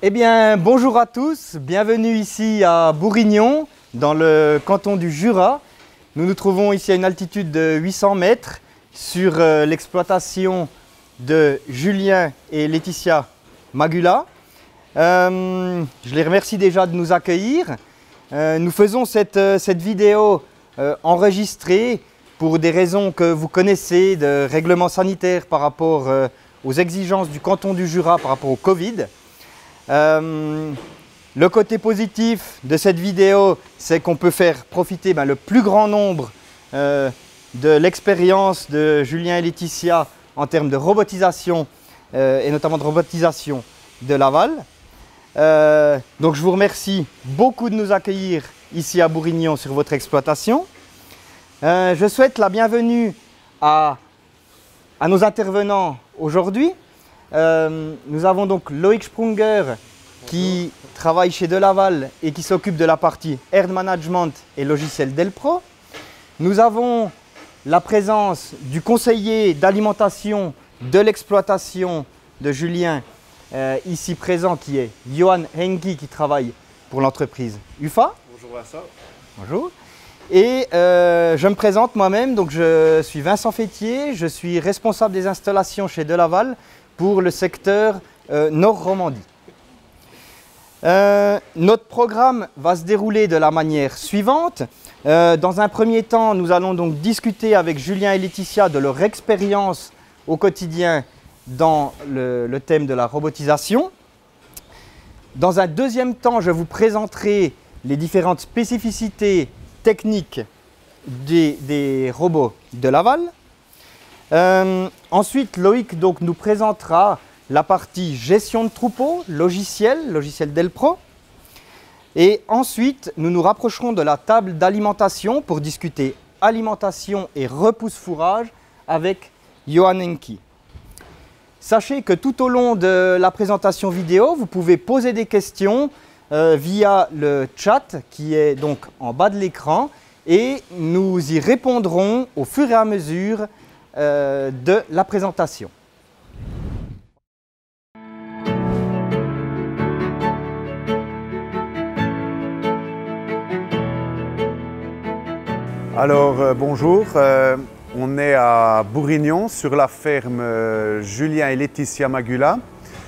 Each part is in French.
Eh bien, bonjour à tous, bienvenue ici à Bourignon, dans le canton du Jura. Nous nous trouvons ici à une altitude de 800 mètres sur l'exploitation de Julien et Laetitia Magula. Je les remercie déjà de nous accueillir. Nous faisons cette vidéo enregistrée pour des raisons que vous connaissez, de règlements sanitaires par rapport aux exigences du canton du Jura par rapport au Covid. Le côté positif de cette vidéo, c'est qu'on peut faire profiter le plus grand nombre de l'expérience de Julien et Laetitia en termes de robotisation et notamment de robotisation de Laval. Donc je vous remercie beaucoup de nous accueillir ici à Bourignon sur votre exploitation. Je souhaite la bienvenue à nos intervenants aujourd'hui. Nous avons donc Loïc Sprunger qui travaille chez De Laval et qui s'occupe de la partie Air Management et logiciel Delpro. Nous avons la présence du conseiller d'alimentation de l'exploitation de Julien ici présent qui est Johan Henki qui travaille pour l'entreprise UFA. Bonjour Vincent. Bonjour. Et je me présente moi-même, donc je suis Vincent Fétier, je suis responsable des installations chez De Laval pour le secteur Nord-Romandie. Notre programme va se dérouler de la manière suivante. Dans un premier temps, nous allons donc discuter avec Julien et Laetitia de leur expérience au quotidien dans le thème de la robotisation. Dans un deuxième temps, je vous présenterai les différentes spécificités techniques des robots de Laval. Ensuite, Loïc donc, nous présentera la partie gestion de troupeau, logiciel Delpro. Et ensuite, nous nous rapprocherons de la table d'alimentation pour discuter alimentation et repousse-fourrage avec Johan Henki. Sachez que tout au long de la présentation vidéo, vous pouvez poser des questions via le chat qui est donc en bas de l'écran et nous y répondrons au fur et à mesure de la présentation. Alors bonjour, on est à Bourignon sur la ferme Julien et Laetitia Magula.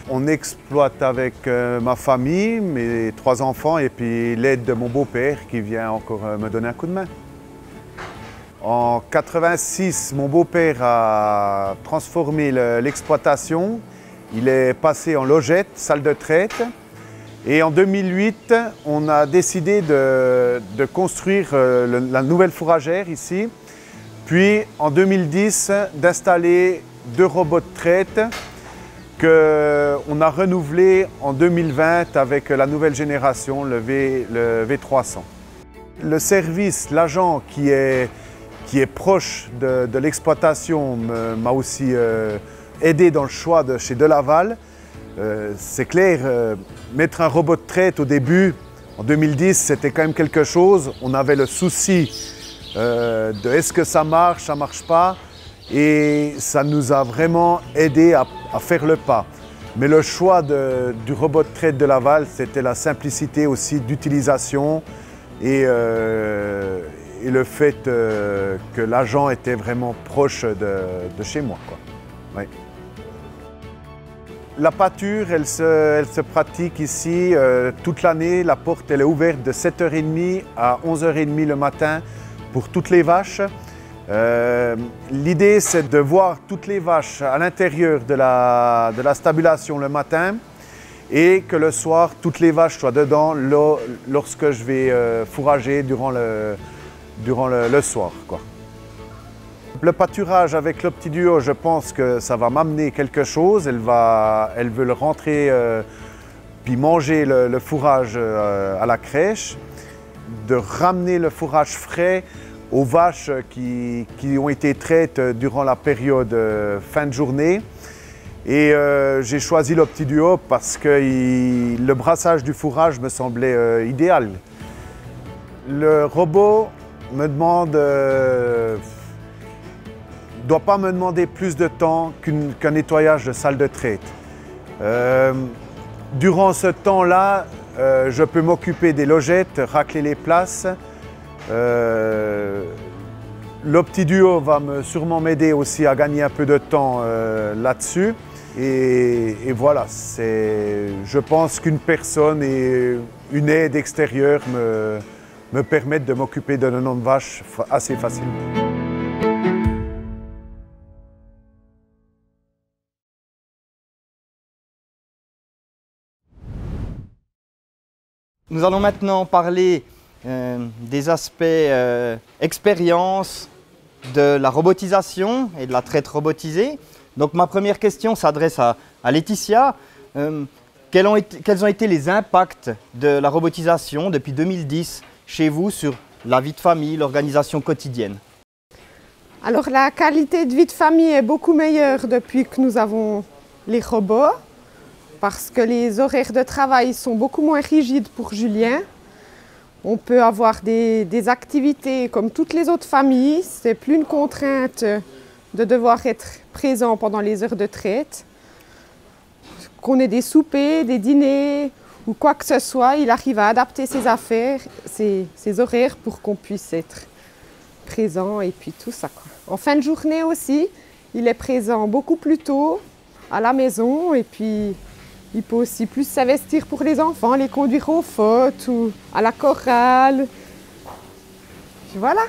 On exploite avec ma famille, mes 3 enfants et puis l'aide de mon beau-père qui vient encore me donner un coup de main. En 86, mon beau-père a transformé l'exploitation. Il est passé en logette, salle de traite. Et en 2008, on a décidé de construire la nouvelle fourragère ici. Puis en 2010, d'installer 2 robots de traite qu'on a renouvelés en 2020 avec la nouvelle génération, le V300. Le service, l'agent qui est proche de l'exploitation m'a aussi aidé dans le choix de chez De Laval. C'est clair, mettre un robot de traite au début, en 2010, c'était quand même quelque chose. On avait le souci de est-ce que ça marche pas, et ça nous a vraiment aidé à faire le pas. Mais le choix du robot de traite de Laval, c'était la simplicité aussi d'utilisation et le fait que l'agent était vraiment proche de chez moi, quoi. Ouais. La pâture, elle se pratique ici toute l'année. La porte elle est ouverte de 7h30 à 11h30 le matin pour toutes les vaches. L'idée, c'est de voir toutes les vaches à l'intérieur de la stabulation le matin et que le soir, toutes les vaches soient dedans lorsque je vais fourrager durant le soir, quoi. Le pâturage avec l'Optiduo, je pense que ça va m'amener quelque chose. Elle veut le rentrer puis manger le fourrage à la crèche, de ramener le fourrage frais aux vaches qui ont été traites durant la période fin de journée. Et j'ai choisi l'Optiduo parce que le brassage du fourrage me semblait idéal. Le robot me demande doit pas me demander plus de temps qu'un nettoyage de salle de traite. Durant ce temps-là, je peux m'occuper des logettes, racler les places. L'Optiduo va sûrement m'aider aussi à gagner un peu de temps là-dessus. Et voilà, je pense qu'une personne et une aide extérieure me permettent de m'occuper de 90 vaches assez facilement. Nous allons maintenant parler des aspects expérience de la robotisation et de la traite robotisée. Donc ma première question s'adresse à Laetitia. Quels ont été les impacts de la robotisation depuis 2010 chez vous sur la vie de famille, l'organisation quotidienne? Alors la qualité de vie de famille est beaucoup meilleure depuis que nous avons les robots, parce que les horaires de travail sont beaucoup moins rigides pour Julien. On peut avoir des activités comme toutes les autres familles. C'est plus une contrainte de devoir être présent pendant les heures de traite. Qu'on ait des soupers, des dîners ou quoi que ce soit, il arrive à adapter ses affaires, ses horaires pour qu'on puisse être présent et puis tout ça, quoi. En fin de journée aussi, il est présent beaucoup plus tôt à la maison et puis il peut aussi plus s'investir pour les enfants, les conduire aux fêtes ou à la chorale. Voilà.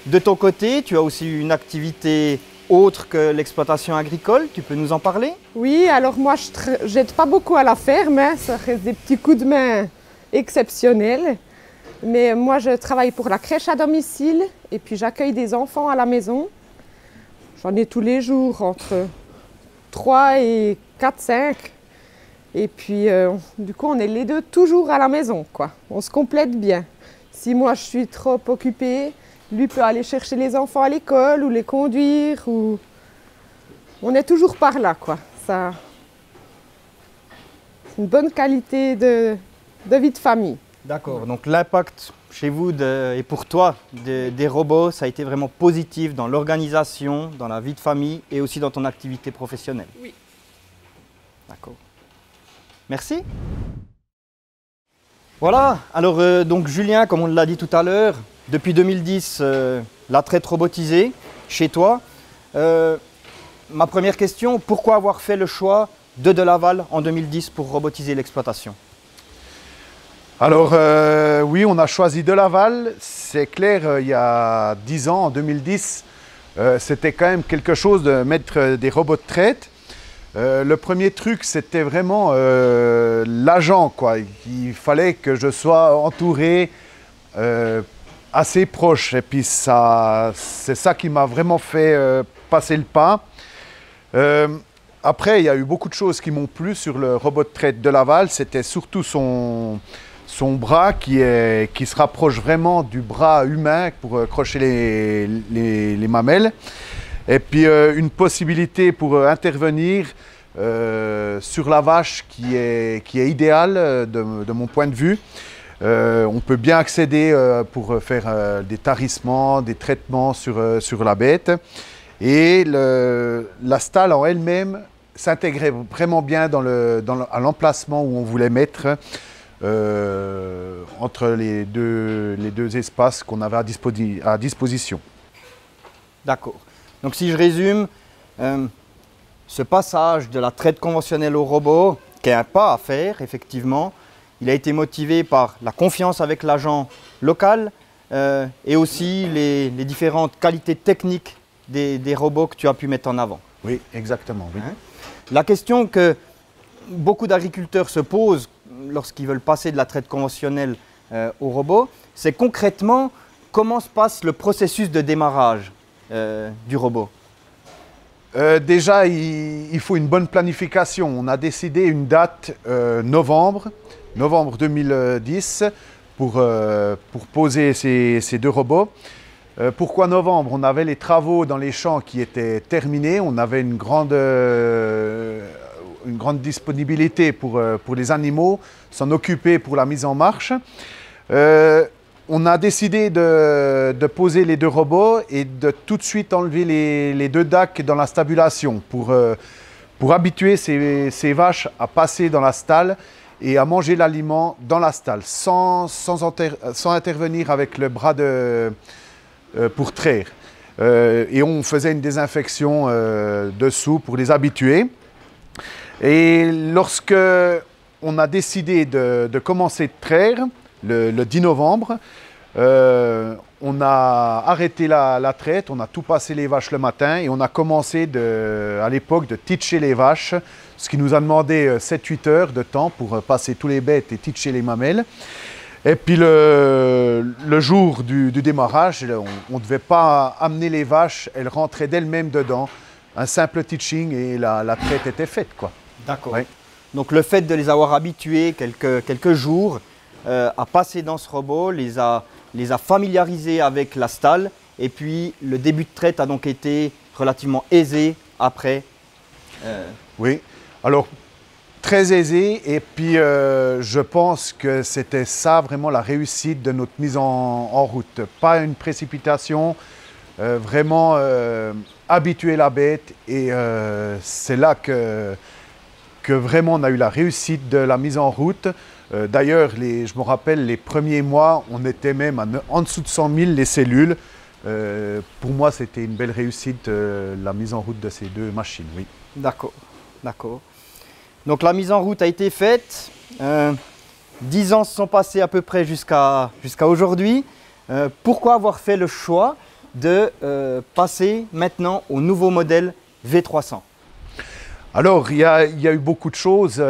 De ton côté, tu as aussi une activité autre que l'exploitation agricole, tu peux nous en parler? Oui, alors moi je n'aide pas beaucoup à la ferme, hein. Ça reste des petits coups de main exceptionnels. Mais moi je travaille pour la crèche à domicile et puis j'accueille des enfants à la maison. J'en ai tous les jours entre 3 et 4, 5. Et puis du coup on est les deux toujours à la maison, quoi. On se complète bien. Si moi je suis trop occupée, lui peut aller chercher les enfants à l'école ou les conduire. Ou... On est toujours par là, quoi. Ça... C'est une bonne qualité de vie de famille. D'accord, donc l'impact chez vous et pour toi des robots, ça a été vraiment positif dans l'organisation, dans la vie de famille et aussi dans ton activité professionnelle? Oui. D'accord. Merci. Voilà, alors donc Julien, comme on l'a dit tout à l'heure, depuis 2010, la traite robotisée chez toi. Ma première question, pourquoi avoir fait le choix de Laval en 2010 pour robotiser l'exploitation? Alors oui, on a choisi de Laval. C'est clair, il y a 10 ans, en 2010, c'était quand même quelque chose de mettre des robots de traite. Le premier truc, c'était vraiment l'agent, quoi. Il fallait que je sois entouré assez proche. Et puis c'est ça qui m'a vraiment fait passer le pas. Après, il y a eu beaucoup de choses qui m'ont plu sur le robot de traite de Laval. C'était surtout son bras qui se rapproche vraiment du bras humain pour crocher les mamelles. Et puis une possibilité pour intervenir sur la vache qui est idéale de mon point de vue. On peut bien accéder pour faire des tarissements, des traitements sur la bête. Et la stalle en elle-même s'intégrait vraiment bien à l'emplacement où on voulait mettre entre les deux espaces qu'on avait à disposition. D'accord. Donc si je résume, ce passage de la traite conventionnelle au robot, qui est un pas à faire, effectivement, il a été motivé par la confiance avec l'agent local et aussi les différentes qualités techniques des robots que tu as pu mettre en avant. Oui, exactement. Oui. Hein? La question que beaucoup d'agriculteurs se posent lorsqu'ils veulent passer de la traite conventionnelle au robot, c'est concrètement comment se passe le processus de démarrage du robot. Déjà, il faut une bonne planification. On a décidé une date novembre 2010 pour poser ces deux robots. Pourquoi novembre? On avait les travaux dans les champs qui étaient terminés. On avait une grande disponibilité pour les animaux, s'en occuper pour la mise en marche. On a décidé de poser les deux robots et de tout de suite enlever les deux DAC dans la stabulation pour pour habituer ces vaches à passer dans la stalle et à manger l'aliment dans la stalle, sans intervenir avec le bras pour traire. Et on faisait une désinfection dessous pour les habituer. Et lorsque on a décidé de commencer de traire, le 10 novembre, on a arrêté la traite, on a tout passé les vaches le matin et on a commencé à l'époque de titcher les vaches, ce qui nous a demandé 7-8 heures de temps pour passer tous les bêtes et titcher les mamelles. Et puis le jour du démarrage, on ne devait pas amener les vaches, elles rentraient d'elles-mêmes dedans. Un simple teaching et la traite était faite, quoi. D'accord. Ouais. Donc le fait de les avoir habitués quelques jours à passer dans ce robot les a familiarisés avec la stalle et puis le début de traite a donc été relativement aisé après. Oui, alors très aisé et puis je pense que c'était ça vraiment la réussite de notre mise en route. Pas une précipitation, vraiment habituer la bête et c'est là que vraiment on a eu la réussite de la mise en route. D'ailleurs, je me rappelle, les premiers mois, on était même en dessous de 100 000 les cellules. Pour moi, c'était une belle réussite, la mise en route de ces deux machines, oui. D'accord, d'accord. Donc la mise en route a été faite. 10 ans se sont passés à peu près jusqu'à aujourd'hui. Pourquoi avoir fait le choix de passer maintenant au nouveau modèle V300? Alors, il y a eu beaucoup de choses.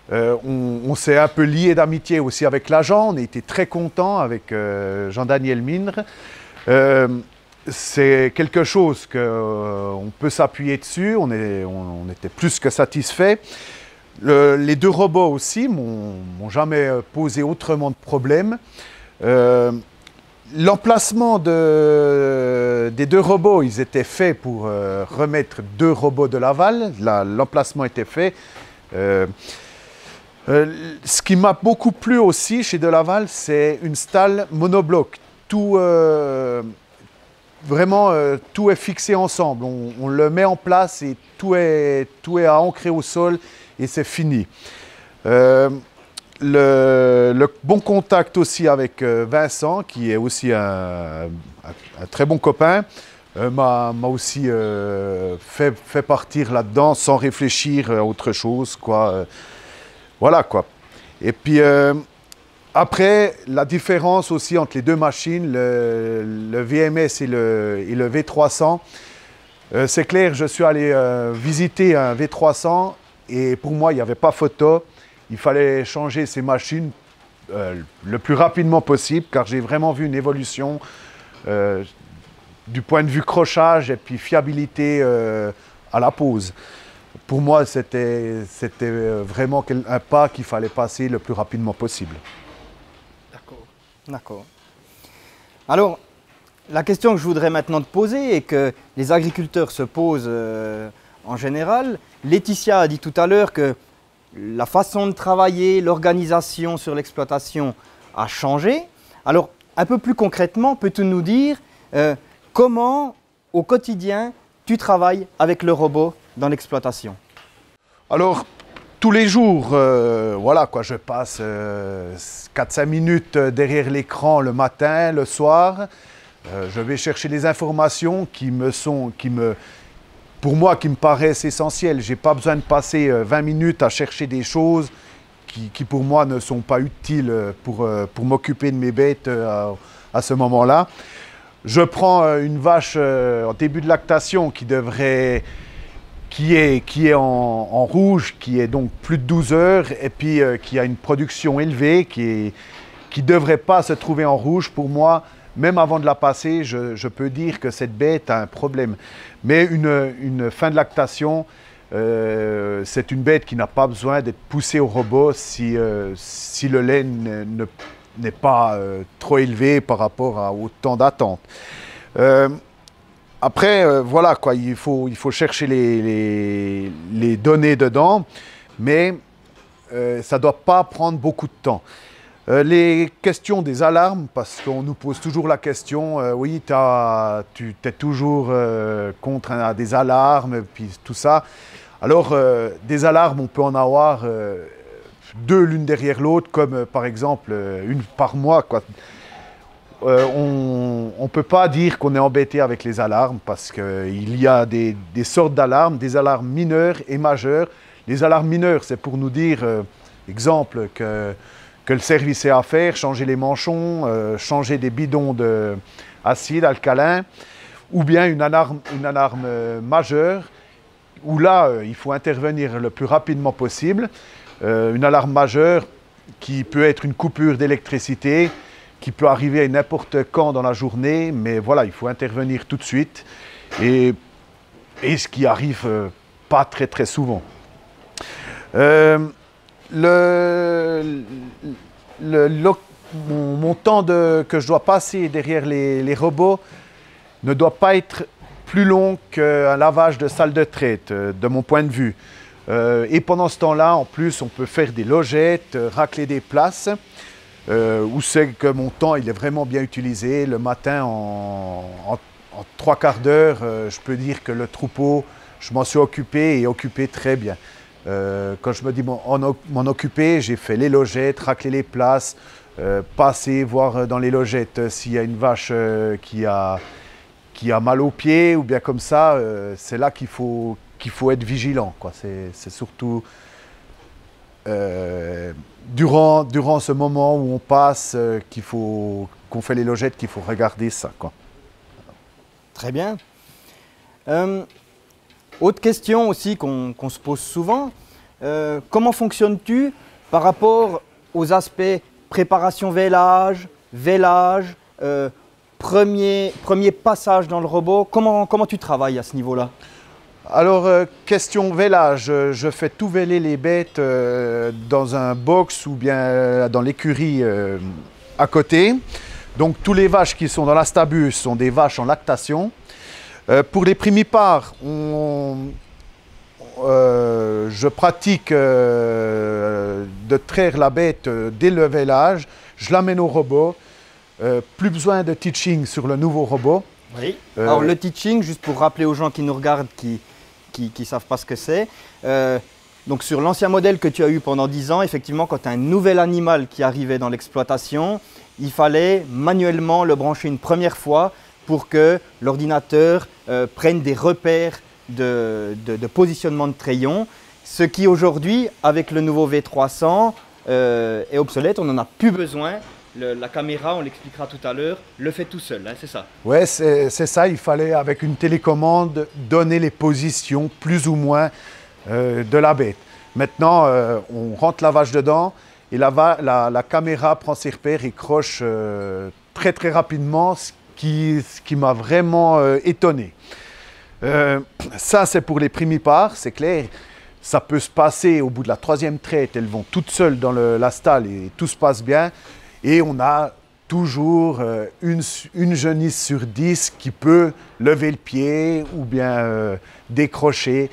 On s'est un peu lié d'amitié aussi avec l'agent. On a été très contents avec Jean-Daniel Mindre. C'est quelque chose qu'on peut s'appuyer dessus. On était plus que satisfaits. Les deux robots aussi m'ont jamais posé autrement de problème. L'emplacement des deux robots, ils étaient faits pour remettre deux robots de Laval. L'emplacement était fait. Ce qui m'a beaucoup plu aussi chez De Laval, c'est une stalle monobloc. Vraiment, tout est fixé ensemble. On le met en place et tout est à ancrer au sol et c'est fini. Le bon contact aussi avec Vincent, qui est aussi un très bon copain, m'a aussi fait partir là-dedans sans réfléchir à autre chose, quoi. Voilà, quoi. Et puis après, la différence aussi entre les deux machines, le VMS et le V300, c'est clair, je suis allé visiter un V300 et pour moi, il n'y avait pas photo. Il fallait changer ces machines le plus rapidement possible car j'ai vraiment vu une évolution du point de vue crochage et puis fiabilité à la pose. Pour moi, c'était vraiment un pas qu'il fallait passer le plus rapidement possible. D'accord, d'accord. Alors, la question que je voudrais maintenant te poser et que les agriculteurs se posent en général, Laetitia a dit tout à l'heure que la façon de travailler, l'organisation sur l'exploitation a changé. Alors, un peu plus concrètement, peux-tu nous dire comment, au quotidien, tu travailles avec le robot dans l'exploitation? Alors, tous les jours, voilà, quoi, je passe 4-5 minutes derrière l'écran le matin, le soir. Je vais chercher les informations pour moi, qui me paraissent essentielles. Je n'ai pas besoin de passer 20 minutes à chercher des choses qui pour moi ne sont pas utiles pour m'occuper de mes bêtes à ce moment-là. Je prends une vache en début de lactation qui est en rouge, qui est donc plus de 12 heures et puis qui a une production élevée, qui ne devrait pas se trouver en rouge. Pour moi, même avant de la passer, je peux dire que cette bête a un problème. Mais une fin de lactation, c'est une bête qui n'a pas besoin d'être poussée au robot si le lait n'est pas trop élevé par rapport au temps d'attente. Après, voilà, quoi, il faut chercher les données dedans, mais ça ne doit pas prendre beaucoup de temps. Les questions des alarmes, parce qu'on nous pose toujours la question, oui, tu es toujours contre des alarmes, puis tout ça. Alors, des alarmes, on peut en avoir deux l'une derrière l'autre, comme par exemple une par mois, quoi. On ne peut pas dire qu'on est embêté avec les alarmes parce qu'il y a des sortes d'alarmes, des alarmes mineures et majeures. Les alarmes mineures, c'est pour nous dire, exemple, que le service est à faire, changer les manchons, changer des bidons d'acide, alcalin, ou bien une alarme majeure, où là, il faut intervenir le plus rapidement possible. Une alarme majeure qui peut être une coupure d'électricité, qui peut arriver à n'importe quand dans la journée, mais voilà, il faut intervenir tout de suite, et ce qui arrive pas très très souvent. Mon temps que je dois passer derrière les robots ne doit pas être plus long qu'un lavage de salle de traite, de mon point de vue. Et pendant ce temps-là, en plus, on peut faire des logettes, racler des places, où c'est que mon temps il est vraiment bien utilisé. Le matin, en 3/4 d'heure, je peux dire que le troupeau, je m'en suis occupé et occupé très bien. Quand je me dis m'en occuper, j'ai fait les logettes, racler les places, passer, voir dans les logettes s'il y a une vache qui a mal aux pieds ou bien comme ça. C'est là qu'il faut être vigilant, quoi. C'est surtout durant ce moment où on passe, qu'on fait les logettes, qu'il faut regarder ça, quoi. Très bien. Autre question aussi qu'on se pose souvent, comment fonctionnes-tu par rapport aux aspects préparation vélage, premier passage dans le robot, comment tu travailles à ce niveau-là? Alors, question vélage, je fais tout véler les bêtes dans un box ou bien dans l'écurie à côté. Donc, tous les vaches qui sont dans la stabule sont des vaches en lactation. Pour les primipares, je pratique de traire la bête dès le vélage. Je l'amène au robot. Plus besoin de teaching sur le nouveau robot. Oui. Alors, le teaching, juste pour rappeler aux gens qui nous regardent, qui ne savent pas ce que c'est. Donc sur l'ancien modèle que tu as eu pendant 10 ans, effectivement, quand tu as un nouvel animal qui arrivait dans l'exploitation, il fallait manuellement le brancher une première fois pour que l'ordinateur prenne des repères de positionnement de trayon. Ce qui aujourd'hui, avec le nouveau V300, est obsolète, on n'en a plus besoin. La caméra, on l'expliquera tout à l'heure, le fait tout seul, hein, c'est ça? Oui, c'est ça. Il fallait, avec une télécommande, donner les positions, plus ou moins, de la bête. Maintenant, on rentre la vache dedans et la caméra prend ses repères et croche très très rapidement, ce qui m'a vraiment étonné. Ça, c'est pour les primipares, c'est clair. Ça peut se passer au bout de la 3e traite, elles vont toutes seules dans la stalle et tout se passe bien. Et on a toujours une genisse sur 10 qui peut lever le pied ou bien décrocher,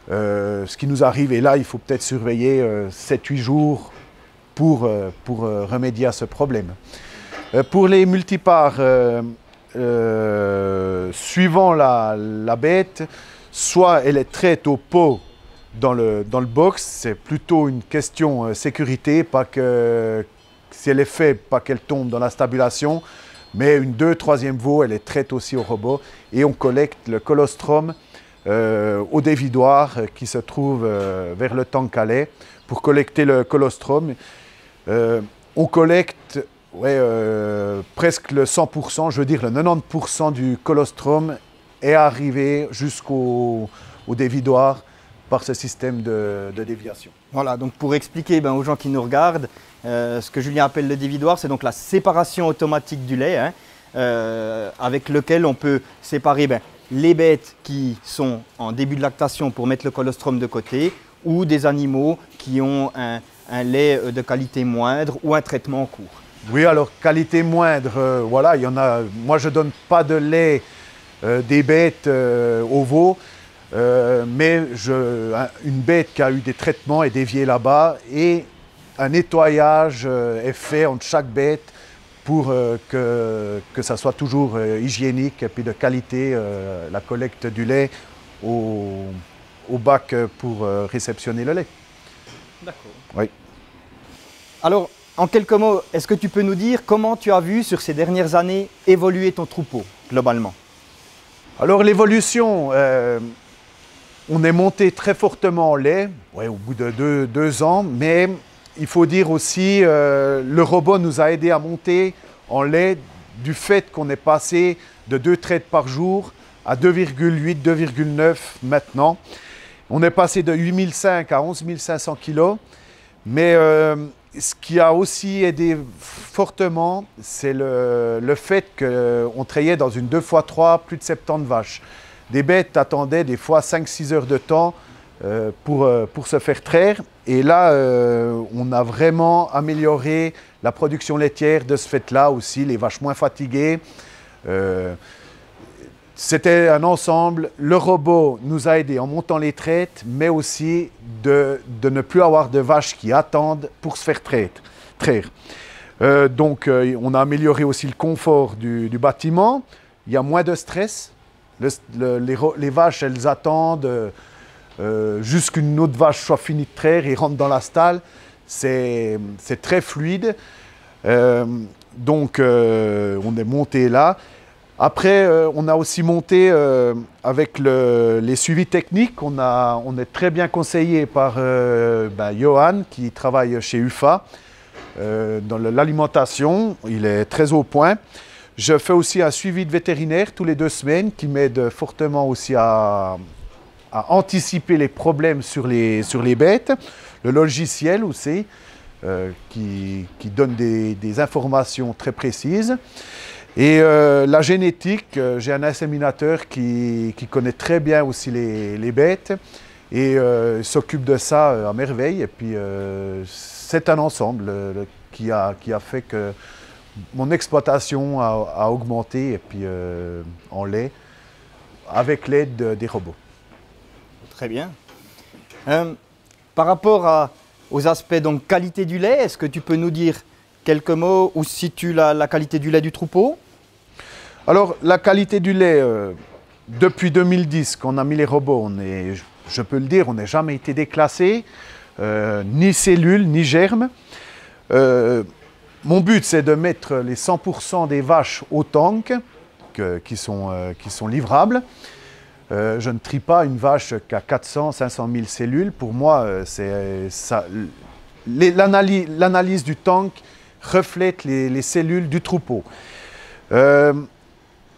ce qui nous arrive. Et là, il faut peut-être surveiller 7-8 jours pour remédier à ce problème. Pour les multipares, suivant la bête, soit elle est traite au pot dans le box, c'est plutôt une question sécurité, pas que... Si elle est faible, pas qu'elle tombe dans la stabulation, mais une 2/3e veau, elle est traite aussi au robot. Et on collecte le colostrum au dévidoir qui se trouve vers le tank à lait pour collecter le colostrum. On collecte presque le 100%, je veux dire le 90% du colostrum est arrivé jusqu'au dévidoir par ce système de déviation. Voilà, donc pour expliquer aux gens qui nous regardent, ce que Julien appelle le dévidoir, c'est donc la séparation automatique du lait, hein, avec lequel on peut séparer les bêtes qui sont en début de lactation pour mettre le colostrum de côté, ou des animaux qui ont un lait de qualité moindre ou un traitement en cours. Oui, alors qualité moindre, voilà, il y en a. Moi, je ne donne pas de lait des bêtes aux veaux. Mais une bête qui a eu des traitements est déviée là-bas et un nettoyage est fait entre chaque bête pour que ça soit toujours hygiénique et puis de qualité, la collecte du lait au au bac pour réceptionner le lait. D'accord. Oui. Alors, en quelques mots, est-ce que tu peux nous dire comment tu as vu sur ces dernières années évoluer ton troupeau, globalement? Alors l'évolution, on est monté très fortement en lait, ouais, au bout de deux ans, mais il faut dire aussi, le robot nous a aidé à monter en lait du fait qu'on est passé de 2 traites par jour à 2,8, 2,9 maintenant. On est passé de 8500 à 11 500 kilos, mais ce qui a aussi aidé fortement, c'est le fait qu'on trayait dans une 2x3, plus de 70 vaches. Des bêtes attendaient des fois 5-6 heures de temps pour se faire traire. Et là, on a vraiment amélioré la production laitière de ce fait-là aussi, les vaches moins fatiguées. C'était un ensemble. Le robot nous a aidés en montant les traites, mais aussi de ne plus avoir de vaches qui attendent pour se faire traire. Donc, on a amélioré aussi le confort du bâtiment. Il y a moins de stress. Les vaches, elles attendent jusqu'une autre vache soit finie de traire et rentre dans la stalle. C'est très fluide. Donc, on est monté là. Après, on a aussi monté avec les suivis techniques. On est très bien conseillé par Johan, qui travaille chez UFA, dans l'alimentation. Il est très au point. Je fais aussi un suivi de vétérinaire tous les 2 semaines qui m'aide fortement aussi à anticiper les problèmes sur les bêtes. Le logiciel aussi, qui donne des informations très précises. Et la génétique, j'ai un inséminateur qui connaît très bien aussi les bêtes et s'occupe de ça à merveille. Et puis c'est un ensemble qui a fait que mon exploitation a augmenté et puis en lait avec l'aide des robots. Très bien. Par rapport aux aspects donc qualité du lait, est-ce que tu peux nous dire quelques mots où se situe la qualité du lait du troupeau? Alors la qualité du lait, depuis 2010 qu'on a mis les robots, je peux le dire, on n'a jamais été déclassé, ni cellules, ni germes. Mon but, c'est de mettre les 100% des vaches au tank, qui sont livrables. Je ne trie pas une vache qui a 400, 500 000 cellules. Pour moi, l'analyse du tank reflète les cellules du troupeau.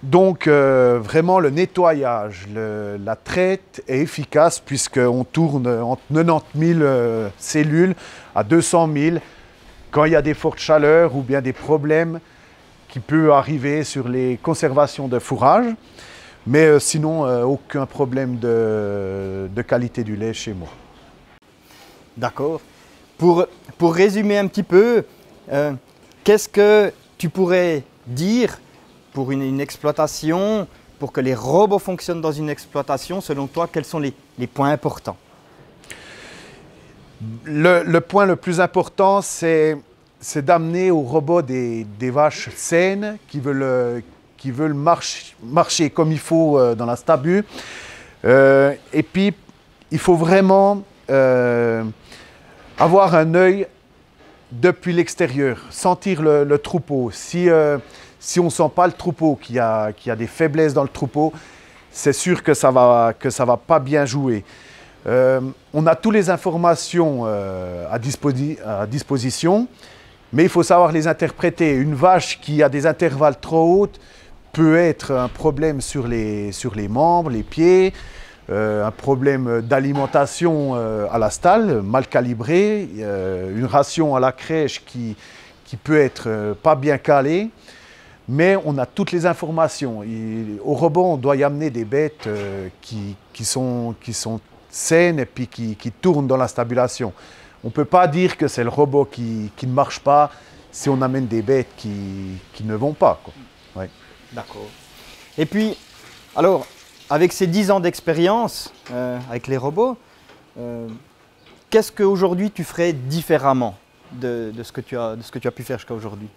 Donc, vraiment, le nettoyage, la traite est efficace puisqu'on tourne entre 90 000 cellules à 200 000. Quand il y a des fortes chaleurs ou bien des problèmes qui peuvent arriver sur les conservations de fourrage. Mais sinon, aucun problème de qualité du lait chez moi. D'accord. Pour résumer un petit peu, qu'est-ce que tu pourrais dire pour une exploitation, pour que les robots fonctionnent dans une exploitation? Selon toi, quels sont les points importants? Le point le plus important, c'est d'amener aux robots des vaches saines qui veulent marcher comme il faut dans la stabu. Et puis, il faut vraiment avoir un œil depuis l'extérieur, sentir le troupeau. Si on ne sent pas le troupeau, qu'il y a des faiblesses dans le troupeau, c'est sûr que ça va pas bien jouer. On a toutes les informations à disposition, mais il faut savoir les interpréter. Une vache qui a des intervalles trop hauts peut être un problème sur les membres, les pieds, un problème d'alimentation à la stalle, mal calibrée, une ration à la crèche qui peut être pas bien calée. Mais on a toutes les informations. Au robot, on doit y amener des bêtes qui sont saines et puis qui tournent dans la stabulation. On ne peut pas dire que c'est le robot qui ne marche pas si on amène des bêtes qui ne vont pas, quoi. Ouais. D'accord. Et puis, alors, avec ces 10 ans d'expérience avec les robots, qu'est-ce qu'aujourd'hui tu ferais différemment de ce que tu as pu faire jusqu'à aujourd'hui?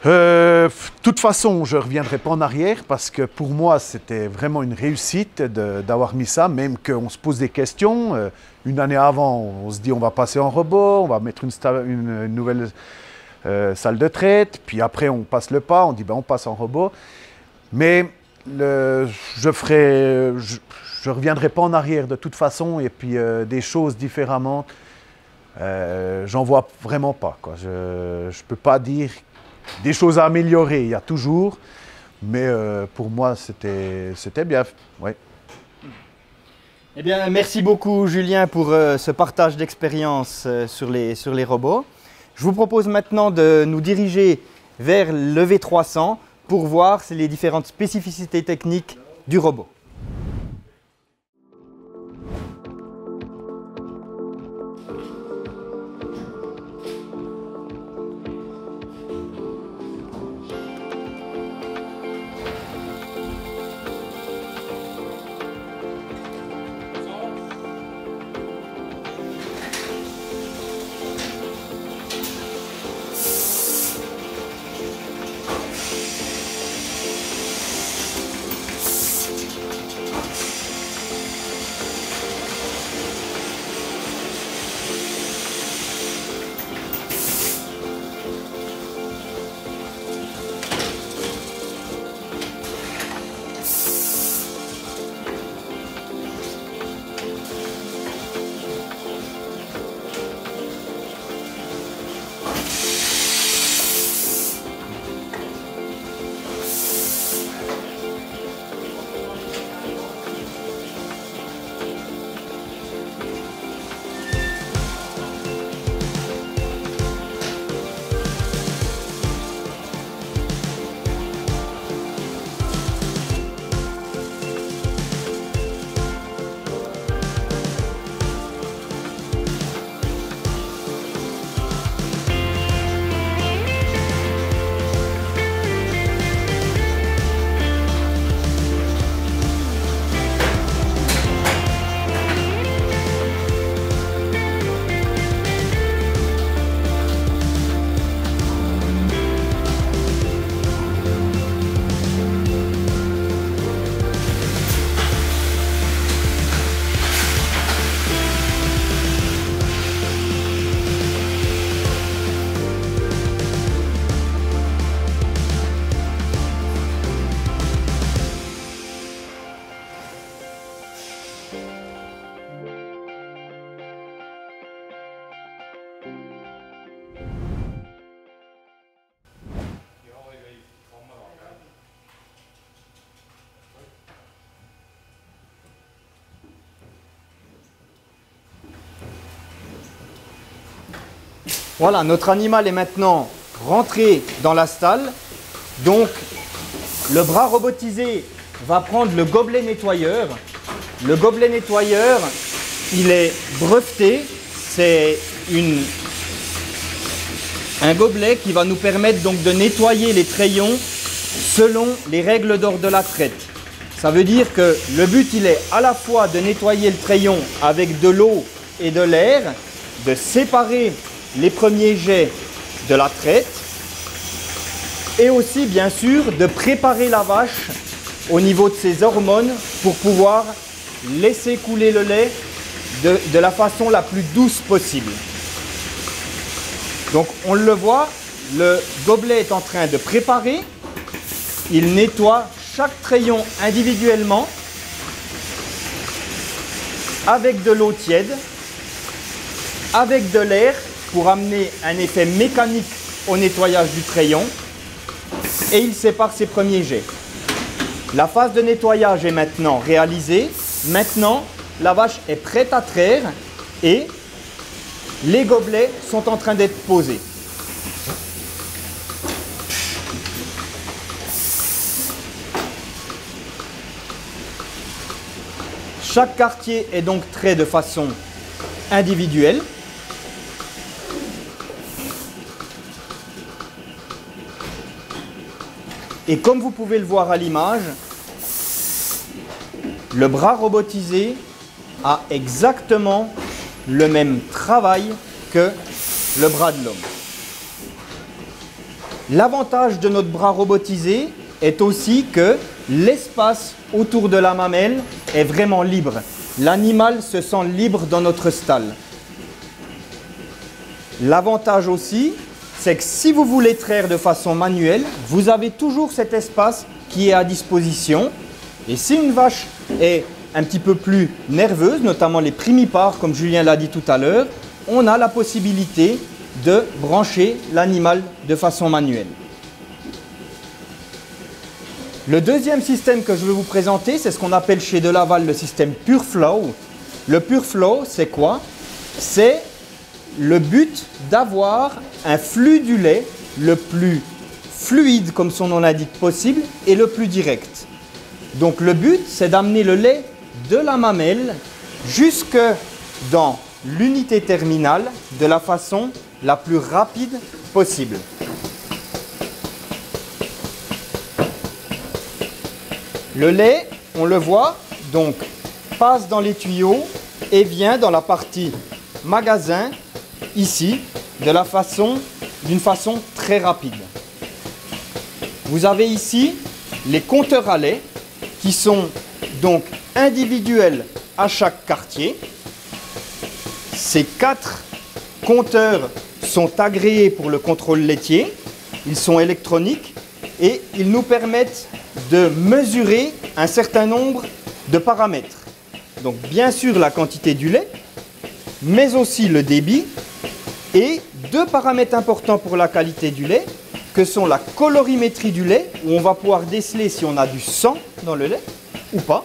De toute façon, je ne reviendrai pas en arrière parce que pour moi, c'était vraiment une réussite d'avoir mis ça, même qu'on se pose des questions. Une année avant, on se dit on va passer en robot, on va mettre une nouvelle salle de traite, puis après on passe le pas, on dit ben, on passe en robot. Mais je reviendrai pas en arrière de toute façon, et puis des choses différemment, j'en vois vraiment pas, quoi. Je ne peux pas dire des choses à améliorer, il y a toujours, mais pour moi c'était bien. Ouais. Eh bien, merci beaucoup Julien pour ce partage d'expérience sur les robots. Je vous propose maintenant de nous diriger vers le V300 pour voir les différentes spécificités techniques du robot. Voilà, notre animal est maintenant rentré dans la stalle. Donc, le bras robotisé va prendre le gobelet nettoyeur. Le gobelet nettoyeur, il est breveté. C'est un gobelet qui va nous permettre donc de nettoyer les trayons selon les règles d'or de la traite. Ça veut dire que le but, il est à la fois de nettoyer le trayon avec de l'eau et de l'air, de séparer les premiers jets de la traite et aussi bien sûr de préparer la vache au niveau de ses hormones pour pouvoir laisser couler le lait de la façon la plus douce possible. Donc on le voit, le gobelet est en train de préparer, il nettoie chaque trayon individuellement avec de l'eau tiède, avec de l'air pour amener un effet mécanique au nettoyage du trayon, et il sépare ses premiers jets. La phase de nettoyage est maintenant réalisée. Maintenant, la vache est prête à traire et les gobelets sont en train d'être posés. Chaque quartier est donc trait de façon individuelle. Et comme vous pouvez le voir à l'image, le bras robotisé a exactement le même travail que le bras de l'homme. L'avantage de notre bras robotisé est aussi que l'espace autour de la mamelle est vraiment libre. L'animal se sent libre dans notre stalle. L'avantage aussi, c'est que si vous voulez traire de façon manuelle, vous avez toujours cet espace qui est à disposition. Et si une vache est un petit peu plus nerveuse, notamment les primipares, comme Julien l'a dit tout à l'heure, on a la possibilité de brancher l'animal de façon manuelle. Le deuxième système que je vais vous présenter, c'est ce qu'on appelle chez De Laval le système Pure Flow. Le Pure Flow, c'est quoi? C'est le but d'avoir un flux du lait le plus fluide, comme son nom l'indique, possible, et le plus direct. Donc le but, c'est d'amener le lait de la mamelle jusque dans l'unité terminale de la façon la plus rapide possible. Le lait, on le voit, donc passe dans les tuyaux et vient dans la partie magasin, ici, d'une façon très rapide. Vous avez ici les compteurs à lait qui sont donc individuels à chaque quartier. Ces 4 compteurs sont agréés pour le contrôle laitier. Ils sont électroniques et ils nous permettent de mesurer un certain nombre de paramètres. Donc bien sûr la quantité du lait, mais aussi le débit et 2 paramètres importants pour la qualité du lait, que sont la colorimétrie du lait, où on va pouvoir déceler si on a du sang dans le lait ou pas,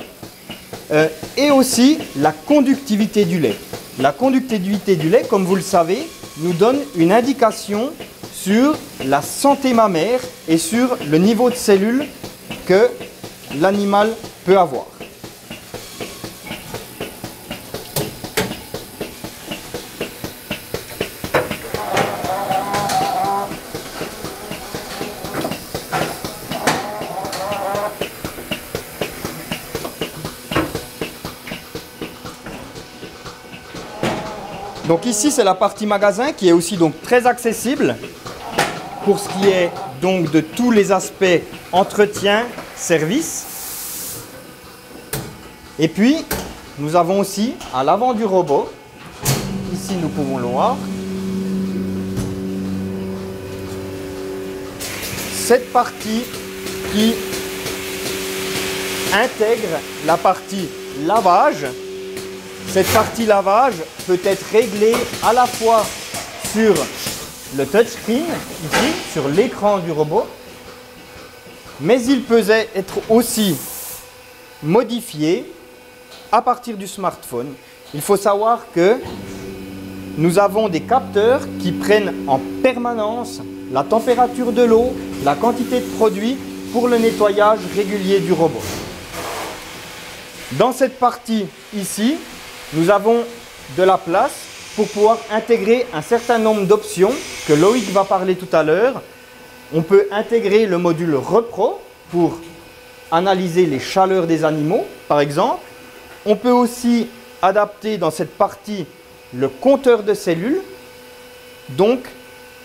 et aussi la conductivité du lait. La conductivité du lait, comme vous le savez, nous donne une indication sur la santé mammaire et sur le niveau de cellules que l'animal peut avoir. Donc ici, c'est la partie magasin qui est aussi donc très accessible pour ce qui est donc de tous les aspects entretien, service. Et puis, nous avons aussi à l'avant du robot, ici nous pouvons le voir, cette partie qui intègre la partie lavage. Cette partie lavage peut être réglée à la fois sur le touchscreen, ici, sur l'écran du robot, mais il peut être aussi modifié à partir du smartphone. Il faut savoir que nous avons des capteurs qui prennent en permanence la température de l'eau, la quantité de produit pour le nettoyage régulier du robot. Dans cette partie ici, nous avons de la place pour pouvoir intégrer un certain nombre d'options que Loïc va parler tout à l'heure. On peut intégrer le module Repro pour analyser les chaleurs des animaux, par exemple. On peut aussi adapter dans cette partie le compteur de cellules. Donc,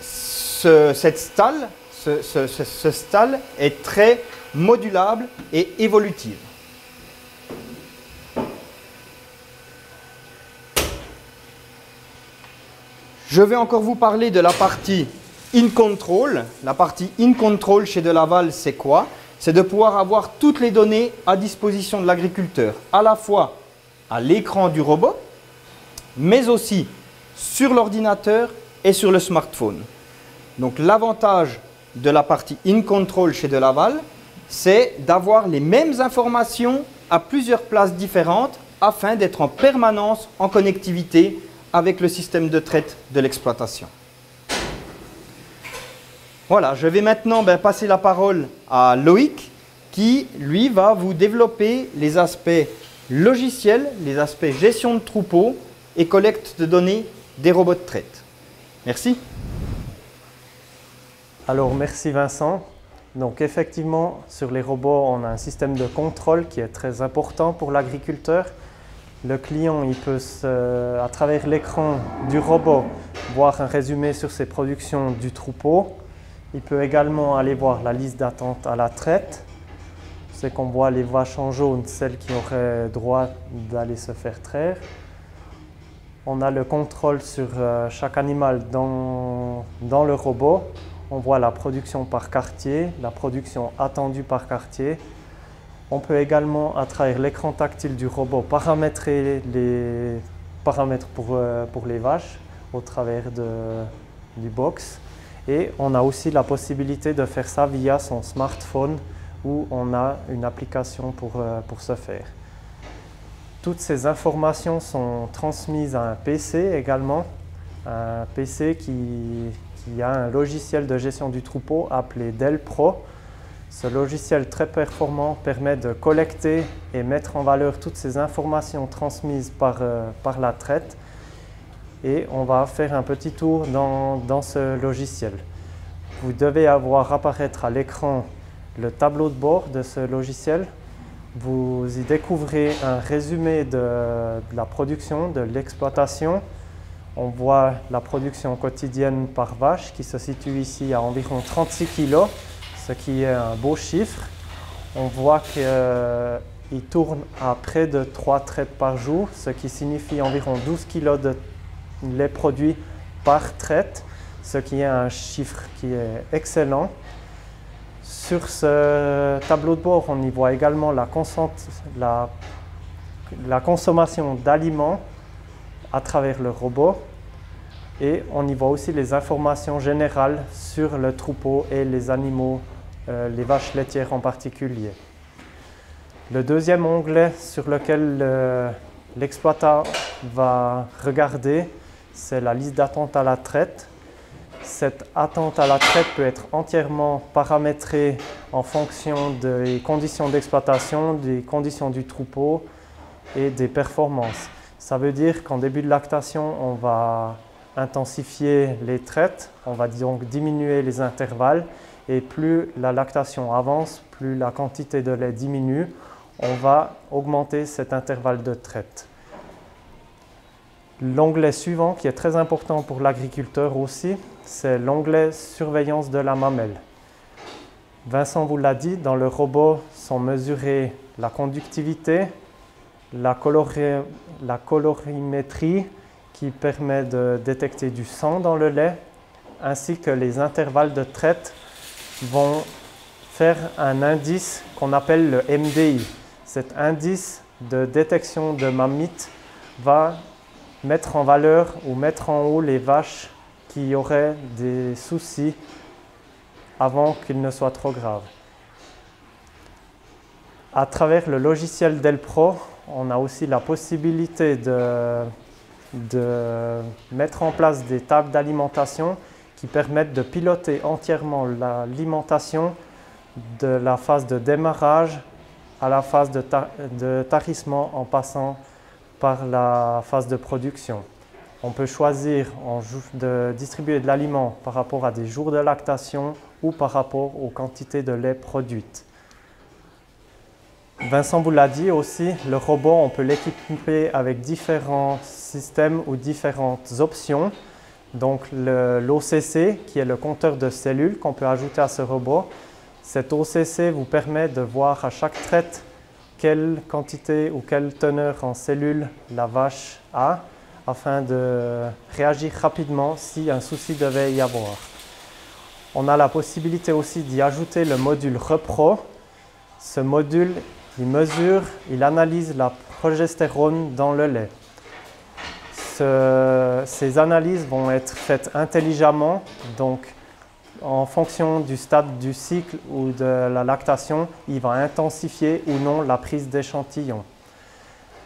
ce stall est très modulable et évolutif. Je vais encore vous parler de la partie In Control. La partie In Control chez De Laval, c'est quoi? C'est de pouvoir avoir toutes les données à disposition de l'agriculteur, à la fois à l'écran du robot, mais aussi sur l'ordinateur et sur le smartphone. Donc l'avantage de la partie In Control chez De Laval, c'est d'avoir les mêmes informations à plusieurs places différentes afin d'être en permanence en connectivité avec le système de traite de l'exploitation. Voilà, je vais maintenant passer la parole à Loïc qui, lui, va vous développer les aspects logiciels, les aspects gestion de troupeau et collecte de données des robots de traite. Merci. Alors, merci Vincent. Donc effectivement, sur les robots, on a un système de contrôle qui est très important pour l'agriculteur. Le client, il peut, à travers l'écran du robot, voir un résumé sur ses productions du troupeau. Il peut également aller voir la liste d'attente à la traite. C'est qu'on voit les vaches en jaune, celles qui auraient droit d'aller se faire traire. On a le contrôle sur chaque animal dans le robot. On voit la production par quartier, la production attendue par quartier. On peut également, à travers l'écran tactile du robot, paramétrer les paramètres pour les vaches au travers du box. Et on a aussi la possibilité de faire ça via son smartphone où on a une application pour ce faire. Toutes ces informations sont transmises à un PC également, un PC qui a un logiciel de gestion du troupeau appelé Delpro. Ce logiciel très performant permet de collecter et mettre en valeur toutes ces informations transmises par la traite. Et on va faire un petit tour dans ce logiciel. Vous devez avoir apparaître à l'écran le tableau de bord de ce logiciel. Vous y découvrez un résumé de la production, de l'exploitation. On voit la production quotidienne par vache qui se situe ici à environ 36 kg, ce qui est un beau chiffre. On voit qu'il tourne à près de 3 traites par jour, ce qui signifie environ 12 kg de lait produit par traite, ce qui est un chiffre qui est excellent. Sur ce tableau de bord, on y voit également la consommation d'aliments à travers le robot et on y voit aussi les informations générales sur le troupeau et les animaux, les vaches laitières en particulier. Le deuxième onglet sur lequel l'exploitant va regarder, c'est la liste d'attente à la traite. Cette attente à la traite peut être entièrement paramétrée en fonction des conditions d'exploitation, des conditions du troupeau et des performances. Ça veut dire qu'en début de lactation, on va intensifier les traites, on va donc diminuer les intervalles et plus la lactation avance, plus la quantité de lait diminue, on va augmenter cet intervalle de traite. L'onglet suivant, qui est très important pour l'agriculteur aussi, c'est l'onglet surveillance de la mamelle. Vincent vous l'a dit, dans le robot sont mesurées la conductivité, la colorimétrie qui permet de détecter du sang dans le lait, ainsi que les intervalles de traite vont faire un indice qu'on appelle le MDI. Cet indice de détection de mammites va mettre en valeur ou mettre en haut les vaches qui auraient des soucis avant qu'ils ne soient trop graves. À travers le logiciel Delpro, on a aussi la possibilité de mettre en place des tables d'alimentation qui permettent de piloter entièrement l'alimentation de la phase de démarrage à la phase de tarissement en passant par la phase de production. On peut choisir de distribuer de l'aliment par rapport à des jours de lactation ou par rapport aux quantités de lait produites. Vincent vous l'a dit aussi, le robot, on peut l'équiper avec différents systèmes ou différentes options. Donc l'OCC, qui est le compteur de cellules qu'on peut ajouter à ce robot. Cet OCC vous permet de voir à chaque traite quelle quantité ou quelle teneur en cellules la vache a, afin de réagir rapidement si un souci devait y avoir. On a la possibilité aussi d'y ajouter le module Repro. Ce module, il mesure, il analyse la progestérone dans le lait. Ces analyses vont être faites intelligemment, donc en fonction du stade du cycle ou de la lactation, il va intensifier ou non la prise d'échantillons.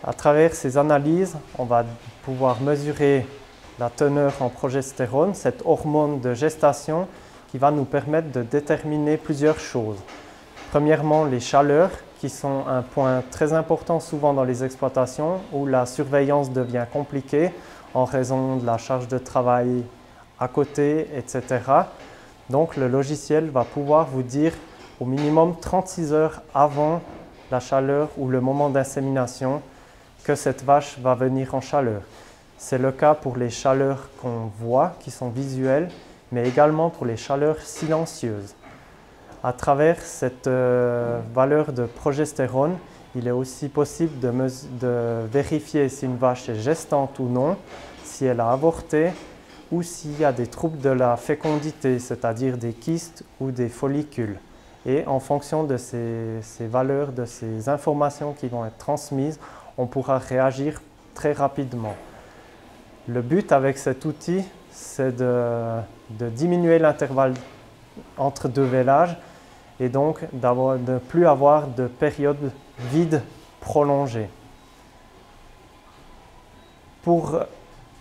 À travers ces analyses, on va pouvoir mesurer la teneur en progestérone, cette hormone de gestation qui va nous permettre de déterminer plusieurs choses. Premièrement, les chaleurs, qui sont un point très important souvent dans les exploitations où la surveillance devient compliquée en raison de la charge de travail à côté, etc. Donc le logiciel va pouvoir vous dire au minimum 36 heures avant la chaleur ou le moment d'insémination que cette vache va venir en chaleur. C'est le cas pour les chaleurs qu'on voit, qui sont visuelles, mais également pour les chaleurs silencieuses. À travers cette valeur de progestérone, il est aussi possible de vérifier si une vache est gestante ou non, si elle a avorté ou s'il y a des troubles de la fécondité, c'est-à-dire des kystes ou des follicules. Et en fonction de ces valeurs, de ces informations qui vont être transmises, on pourra réagir très rapidement. Le but avec cet outil, c'est de diminuer l'intervalle entre deux vélages et donc de ne plus avoir de période vide prolongée. Pour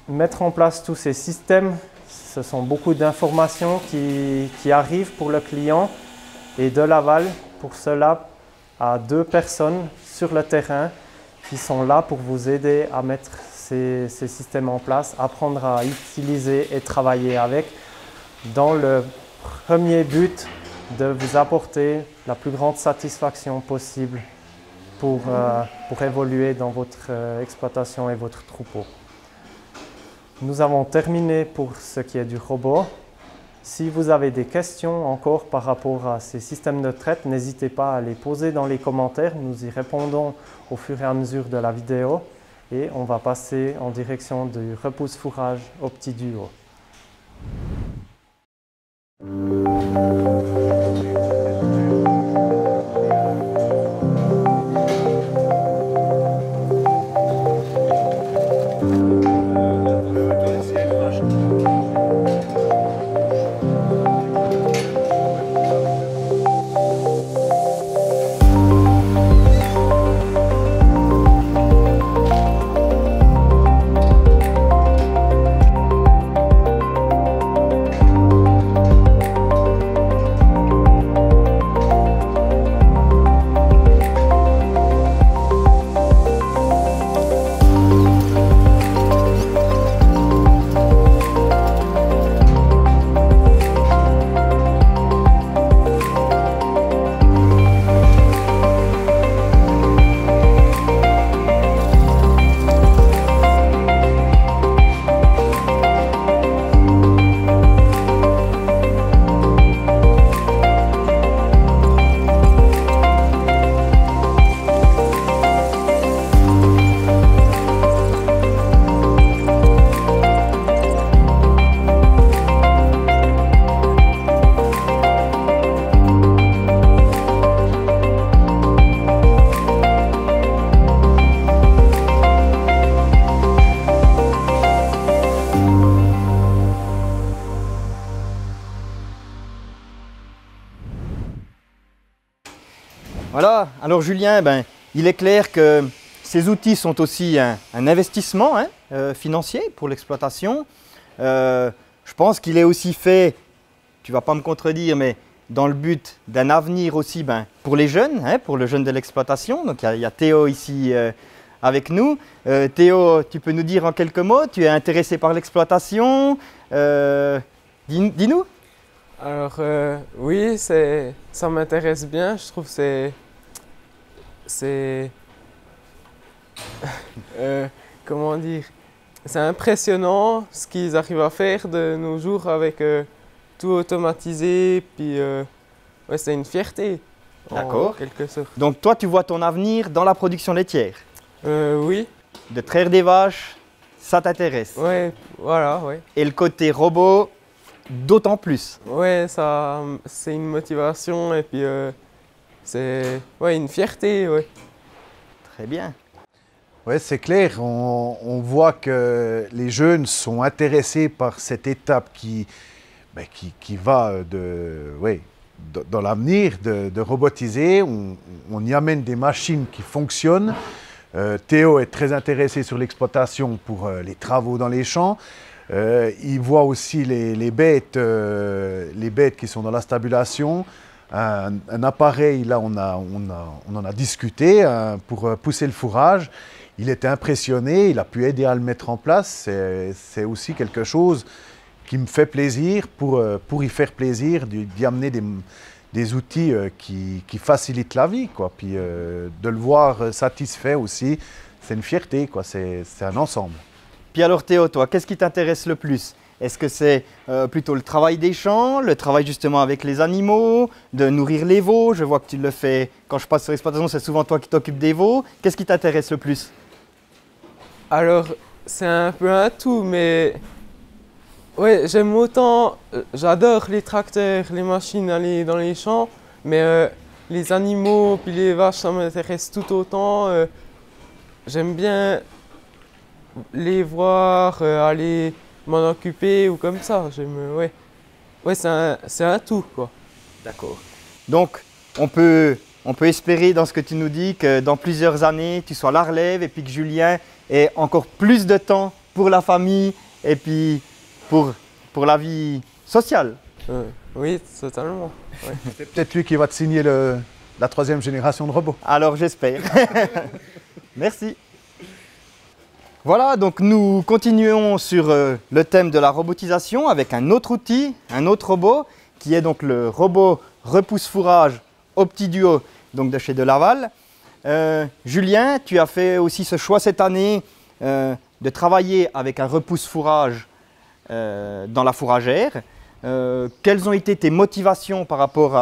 mettre en place tous ces systèmes, ce sont beaucoup d'informations qui arrivent pour le client et de l'aval. Pour cela, à 2 personnes sur le terrain qui sont là pour vous aider à mettre ces systèmes en place, apprendre à utiliser et travailler avec, dans le premier but de vous apporter la plus grande satisfaction possible pour évoluer dans votre exploitation et votre troupeau. Nous avons terminé pour ce qui est du robot. Si vous avez des questions encore par rapport à ces systèmes de traite, n'hésitez pas à les poser dans les commentaires. Nous y répondons au fur et à mesure de la vidéo. Et on va passer en direction du repousse-fourrage au petit duo. Voilà, alors Julien, il est clair que ces outils sont aussi un investissement financier pour l'exploitation. Je pense qu'il est aussi fait, tu ne vas pas me contredire, mais dans le but d'un avenir aussi pour les jeunes, pour le jeune de l'exploitation. Donc il y a Théo ici avec nous. Théo, tu peux nous dire en quelques mots, tu es intéressé par l'exploitation, dis-nous. Alors oui, ça m'intéresse bien, je trouve que c'est comment dire, c'est impressionnant ce qu'ils arrivent à faire de nos jours avec tout automatisé, puis ouais, c'est une fierté en quelque sorte. Donc toi tu vois ton avenir dans la production laitière? Oui. De traire des vaches, ça t'intéresse? Ouais, voilà, ouais. Et le côté robot, d'autant plus? Ouais, ça, c'est une motivation et puis c'est une fierté, ouais. Très bien. Oui, c'est clair. On voit que les jeunes sont intéressés par cette étape qui va dans l'avenir de robotiser. On y amène des machines qui fonctionnent. Théo est très intéressé sur l'exploitation pour les travaux dans les champs. Il voit aussi les bêtes qui sont dans la stabulation. Un appareil, là on en a discuté pour pousser le fourrage. Il était impressionné, il a pu aider à le mettre en place. C'est aussi quelque chose qui me fait plaisir pour y faire plaisir, d'y amener des outils qui facilitent la vie, quoi. Puis de le voir satisfait aussi, c'est une fierté, quoi. C'est un ensemble. Puis alors Théo, toi, qu'est-ce qui t'intéresse le plus? Est-ce que c'est plutôt le travail des champs, le travail justement avec les animaux, de nourrir les veaux? Je vois que tu le fais, quand je passe sur l'exploitation, c'est souvent toi qui t'occupes des veaux. Qu'est-ce qui t'intéresse le plus? Alors, c'est un peu un tout, mais ouais, j'aime autant, j'adore les tracteurs, les machines, aller dans les champs, mais les animaux puis les vaches, ça m'intéresse tout autant. J'aime bien les voir, aller m'en occuper ou comme ça. Ouais, c'est un tout, quoi. D'accord. Donc, on peut espérer dans ce que tu nous dis que dans plusieurs années, tu sois la relève et puis que Julien ait encore plus de temps pour la famille et puis pour la vie sociale. Oui, totalement. Ouais. C'est peut-être lui qui va te signer la 3e génération de robots. Alors, j'espère. Merci. Voilà, donc nous continuons sur le thème de la robotisation avec un autre outil, un autre robot, qui est donc le robot repousse-fourrage OptiDuo, donc de chez De Laval. Julien, tu as fait aussi ce choix cette année de travailler avec un repousse-fourrage dans la fourragère. Quelles ont été tes motivations par rapport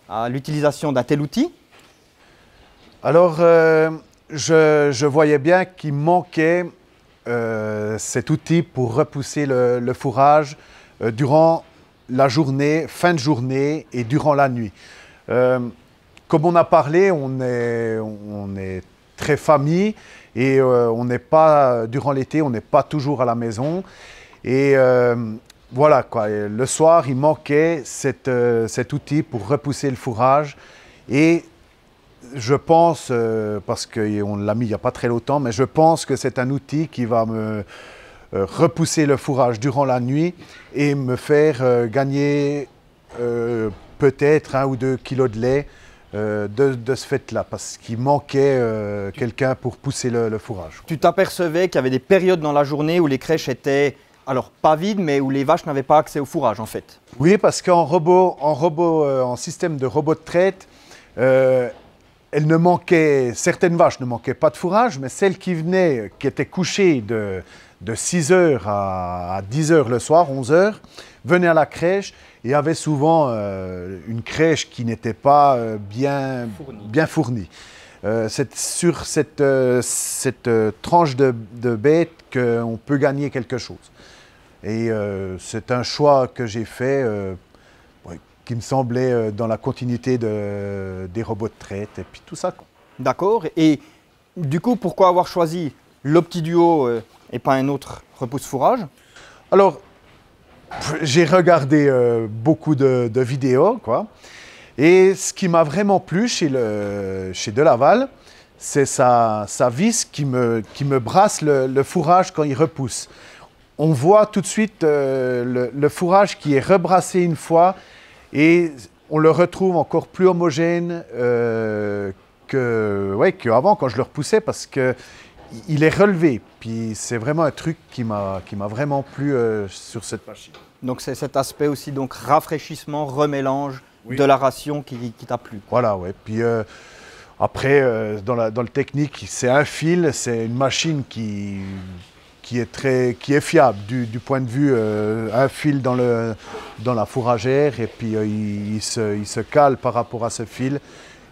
à l'utilisation d'un tel outil? Alors, je voyais bien qu'il manquait cet outil pour repousser le fourrage durant la journée, fin de journée et durant la nuit. Comme on a parlé, on est très famille et on n'est pas, durant l'été, on n'est pas toujours à la maison. Et voilà, quoi. Et le soir, il manquait cet outil pour repousser le fourrage. Et je pense, parce qu'on l'a mis il n'y a pas très longtemps, mais je pense que c'est un outil qui va me repousser le fourrage durant la nuit et me faire gagner peut-être 1 ou 2 kilos de lait de ce fait-là, parce qu'il manquait quelqu'un pour pousser le fourrage. Tu t'apercevais qu'il y avait des périodes dans la journée où les crèches étaient, alors pas vides, mais où les vaches n'avaient pas accès au fourrage en fait? Oui, parce en système de robot de traite, certaines vaches ne manquaient pas de fourrage, mais celles qui venaient, qui étaient couchées de 6h à 10h le soir, 11h, venaient à la crèche et avaient souvent une crèche qui n'était pas bien fournie. C'est sur cette tranche de bête qu'on peut gagner quelque chose. Et c'est un choix que j'ai fait qui me semblait dans la continuité des robots de traite et puis tout ça. D'accord. Et du coup, pourquoi avoir choisi l'OptiDuo et pas un autre repousse-fourrage? Alors, j'ai regardé beaucoup de vidéos, quoi. Et ce qui m'a vraiment plu chez De Laval, c'est sa vis qui me brasse le fourrage quand il repousse. On voit tout de suite le fourrage qui est rebrassé une fois et on le retrouve encore plus homogène qu'avant quand je le repoussais parce qu'il est relevé. Puis c'est vraiment un truc qui m'a vraiment plu sur cette machine. Donc c'est cet aspect aussi, donc rafraîchissement, remélange de la ration qui t'a plu. Voilà, ouais. Puis après, dans le technique, c'est un fil, c'est une machine qui est fiable du point de vue un fil dans la fourragère et puis il se cale par rapport à ce fil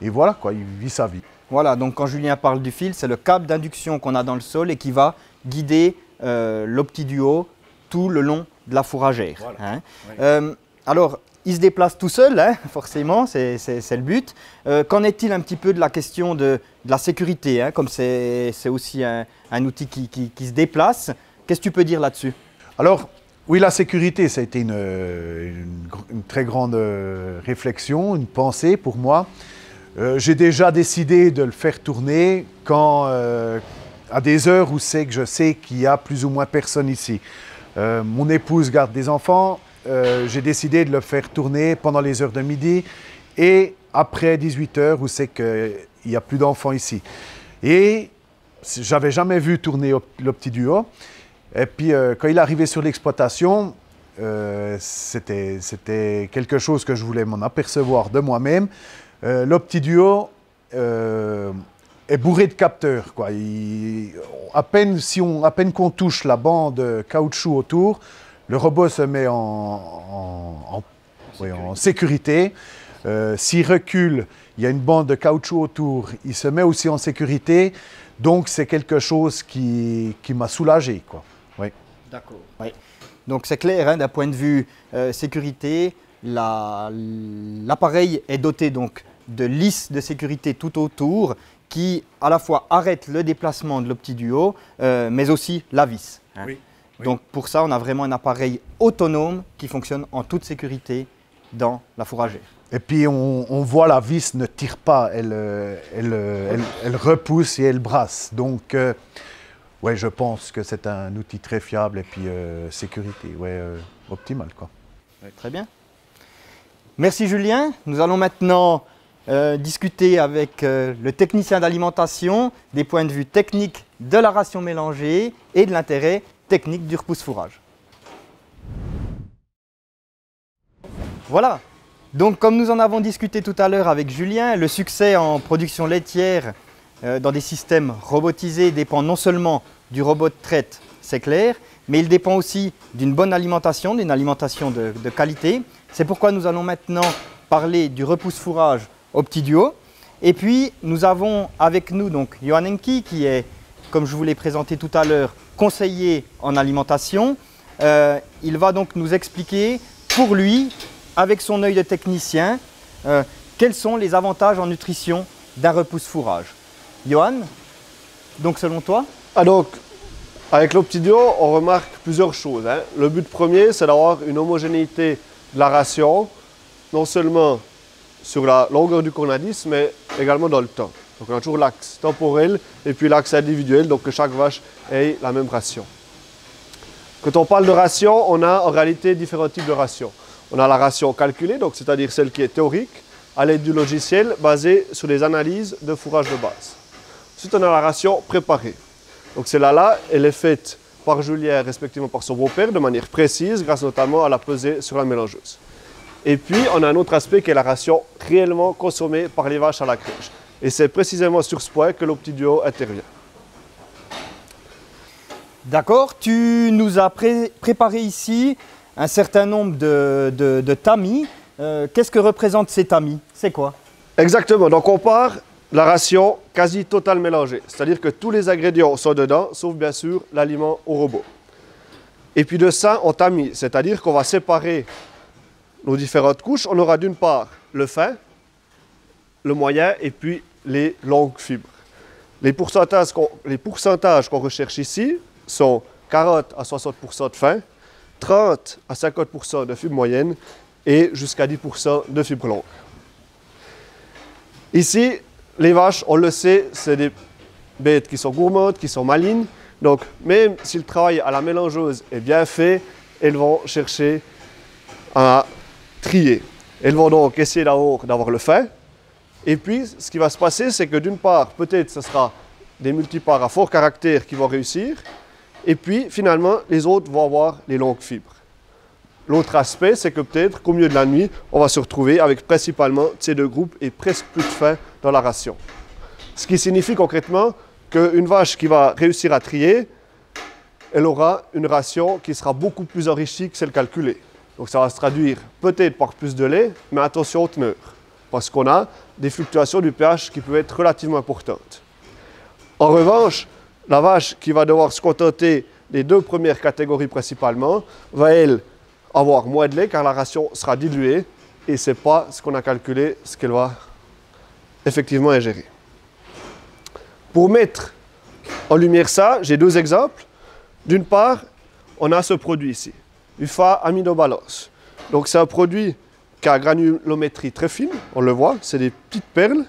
et voilà quoi, il vit sa vie. Voilà, donc quand Julien parle du fil, c'est le câble d'induction qu'on a dans le sol et qui va guider l'OptiDuo tout le long de la fourragère. Voilà. Hein. Oui. Alors, il se déplace tout seul, hein, forcément, c'est le but. Qu'en est-il un petit peu de la question de la sécurité, hein, comme c'est aussi un outil qui se déplace? Qu'est-ce que tu peux dire là-dessus? Alors, oui, la sécurité, ça a été une très grande réflexion, une pensée pour moi. J'ai déjà décidé de le faire tourner quand, à des heures où c'est que je sais qu'il y a plus ou moins personne ici. Mon épouse garde des enfants. J'ai décidé de le faire tourner pendant les heures de midi et après 18h où c'est qu'il n'y a plus d'enfants ici. Et j'avais jamais vu tourner l'OptiDuo. Et puis quand il est arrivé sur l'exploitation, c'était quelque chose que je voulais m'en apercevoir de moi-même. L'OptiDuo est bourré de capteurs, quoi. À peine qu'on touche la bande caoutchouc autour, Le robot se met en sécurité. S'il recule, il y a une bande de caoutchouc autour, il se met aussi en sécurité. Donc, c'est quelque chose qui m'a soulagé, quoi. Oui. D'accord. Oui. Donc, c'est clair, hein, d'un point de vue sécurité, l'appareil est doté donc de lisses de sécurité tout autour qui, à la fois, arrêtent le déplacement de l'OptiDuo, mais aussi la vis. Hein. Oui. Oui. Donc, pour ça, on a vraiment un appareil autonome qui fonctionne en toute sécurité dans la fourragère. Et puis, on voit la vis ne tire pas, elle repousse et elle brasse. Donc, ouais, je pense que c'est un outil très fiable et puis sécurité, ouais, optimale, quoi. Ouais, très bien. Merci Julien. Nous allons maintenant discuter avec le technicien d'alimentation des points de vue techniques de la ration mélangée et de l'intérêt technique du repousse-fourrage. Voilà. Donc, comme nous en avons discuté tout à l'heure avec Julien, le succès en production laitière dans des systèmes robotisés dépend non seulement du robot de traite, c'est clair, mais il dépend aussi d'une bonne alimentation, d'une alimentation de qualité. C'est pourquoi nous allons maintenant parler du repousse-fourrage OptiDuo. Et puis, nous avons avec nous donc Johan Enki, qui est, comme je vous l'ai présenté tout à l'heure, conseiller en alimentation. Il va donc nous expliquer pour lui, avec son œil de technicien, quels sont les avantages en nutrition d'un repousse-fourrage. Johan, donc selon toi? Donc, avec l'OptiDuo, on remarque plusieurs choses. Hein. Le but premier, c'est d'avoir une homogénéité de la ration, non seulement sur la longueur du cornadis, mais également dans le temps. Donc on a toujours l'axe temporel et puis l'axe individuel, donc que chaque vache ait la même ration. Quand on parle de ration, on a en réalité différents types de rations. On a la ration calculée, donc c'est-à-dire celle qui est théorique, à l'aide du logiciel basé sur les analyses de fourrage de base. Ensuite, on a la ration préparée. Donc celle-là, elle est faite par Julien, respectivement par son beau-père, de manière précise, grâce notamment à la pesée sur la mélangeuse. Et puis, on a un autre aspect qui est la ration réellement consommée par les vaches à la crèche. Et c'est précisément sur ce point que l'OptiDuo intervient. D'accord, tu nous as préparé ici un certain nombre de tamis. Qu'est-ce que représentent ces tamis? C'est quoi? Exactement, donc on part de la ration quasi totale mélangée. C'est-à-dire que tous les ingrédients sont dedans, sauf bien sûr l'aliment au robot. Et puis de ça, on tamis, c'est-à-dire qu'on va séparer nos différentes couches. On aura d'une part le fin, le moyen et puis les longues fibres. Les pourcentages qu'on recherche ici sont 40 à 60% de fin, 30 à 50% de fibres moyennes et jusqu'à 10% de fibres longues. Ici, les vaches, on le sait, c'est des bêtes qui sont gourmandes, qui sont malines. Donc, même si le travail à la mélangeuse est bien fait, elles vont chercher à trier. Elles vont donc essayer d'avoir le fin. Et puis, ce qui va se passer, c'est que d'une part, peut-être ce sera des multipares à fort caractère qui vont réussir. Et puis, finalement, les autres vont avoir les longues fibres. L'autre aspect, c'est que peut-être qu'au milieu de la nuit, on va se retrouver avec principalement ces deux groupes et presque plus de faim dans la ration. Ce qui signifie concrètement qu'une vache qui va réussir à trier, elle aura une ration qui sera beaucoup plus enrichie que celle calculée. Donc ça va se traduire peut-être par plus de lait, mais attention aux teneurs, parce qu'on a des fluctuations du pH qui peuvent être relativement importantes. En revanche, la vache qui va devoir se contenter des deux premières catégories principalement, va elle avoir moins de lait car la ration sera diluée et ce n'est pas ce qu'on a calculé, ce qu'elle va effectivement ingérer. Pour mettre en lumière ça, j'ai deux exemples. D'une part, on a ce produit ici, UFA Aminobalance. Donc c'est un produit qui a granulométrie très fine, on le voit, c'est des petites perles.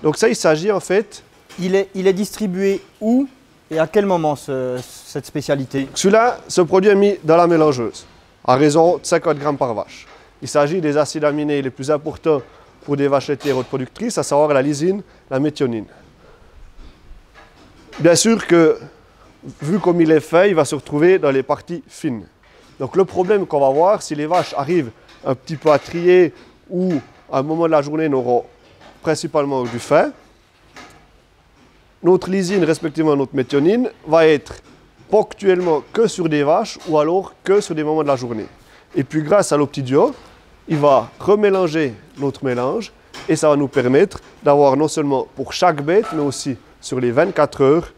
Donc ça, il s'agit en fait... Il est distribué où et à quel moment cette spécialité? Celui-là, ce produit est mis dans la mélangeuse, à raison de 50 grammes par vache. Il s'agit des acides aminés les plus importants pour des vaches laitières reproductrices, à savoir la lysine, la méthionine. Bien sûr que, vu comme il est fait, il va se retrouver dans les parties fines. Donc le problème qu'on va voir, si les vaches arrivent un petit peu à trier ou à un moment de la journée n'auront principalement du fin, notre lysine, respectivement notre méthionine, va être ponctuellement que sur des vaches ou alors que sur des moments de la journée. Et puis grâce à l'Optidio, il va remélanger notre mélange et ça va nous permettre d'avoir non seulement pour chaque bête, mais aussi sur les 24 heures,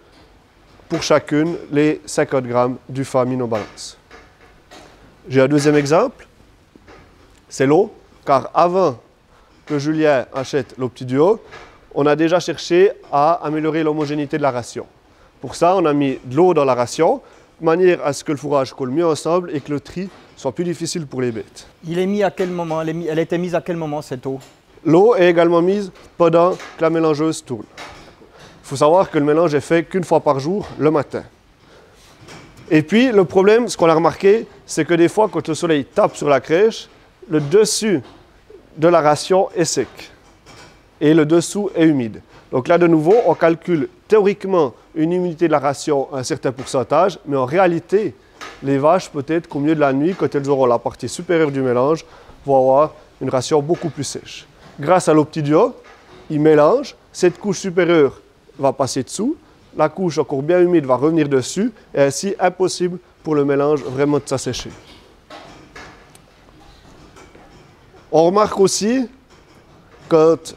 pour chacune, les 50 grammes du famine en balance. J'ai un deuxième exemple, c'est l'eau, car avant que Julien achète l'Optidio, on a déjà cherché à améliorer l'homogénéité de la ration. Pour ça, on a mis de l'eau dans la ration, de manière à ce que le fourrage colle mieux ensemble et que le tri soit plus difficile pour les bêtes. Il est mis à quel moment? Elle était mise à quel moment, cette eau? L'eau est également mise pendant que la mélangeuse tourne. Il faut savoir que le mélange est fait qu'une fois par jour, le matin. Et puis, le problème, ce qu'on a remarqué, c'est que des fois, quand le soleil tape sur la crèche, le dessus de la ration est sec et le dessous est humide. Donc là, de nouveau, on calcule théoriquement une humidité de la ration à un certain pourcentage, mais en réalité, les vaches, peut-être qu'au milieu de la nuit, quand elles auront la partie supérieure du mélange, vont avoir une ration beaucoup plus sèche. Grâce à l'Optidio, il mélange, cette couche supérieure va passer dessous, la couche encore bien humide va revenir dessus, et ainsi impossible pour le mélange vraiment de s'assécher. On remarque aussi, quand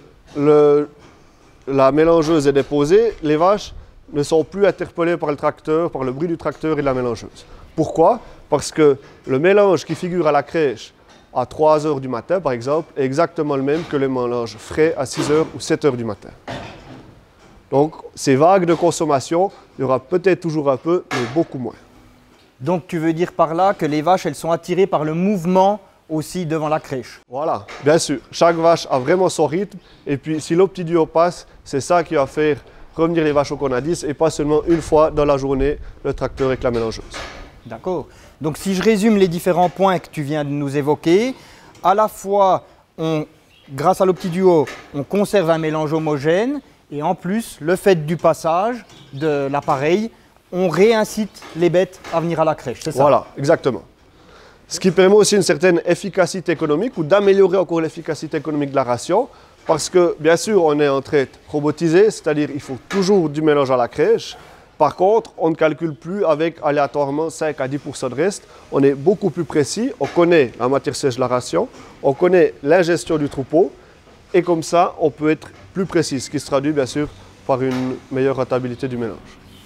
la mélangeuse est déposée, les vaches ne sont plus interpellées par le tracteur, par le bruit du tracteur et de la mélangeuse. Pourquoi? Parce que le mélange qui figure à la crèche à 3 h du matin, par exemple, est exactement le même que le mélange frais à 6 h ou 7 h du matin. Donc, ces vagues de consommation, il y aura peut-être toujours un peu, mais beaucoup moins. Donc, tu veux dire par là que les vaches, elles sont attirées par le mouvement aussi devant la crèche? Voilà, bien sûr. Chaque vache a vraiment son rythme. Et puis, si l'Optidio passe, c'est ça qui va faire revenir les vaches au Conadis et pas seulement une fois dans la journée, le tracteur avec la mélangeuse. D'accord. Donc, si je résume les différents points que tu viens de nous évoquer, à la fois, grâce à l'Optidio, on conserve un mélange homogène et en plus, le fait du passage de l'appareil, on réincite les bêtes à venir à la crèche, c'est ça? Voilà, exactement. Ce qui permet aussi une certaine efficacité économique ou d'améliorer encore l'efficacité économique de la ration parce que, bien sûr, on est en traite robotisée, c'est-à-dire il faut toujours du mélange à la crèche. Par contre, on ne calcule plus avec aléatoirement 5 à 10% de reste. On est beaucoup plus précis, on connaît la matière sèche de la ration, on connaît l'ingestion du troupeau et comme ça, on peut être plus précis, ce qui se traduit bien sûr par une meilleure rentabilité du mélange.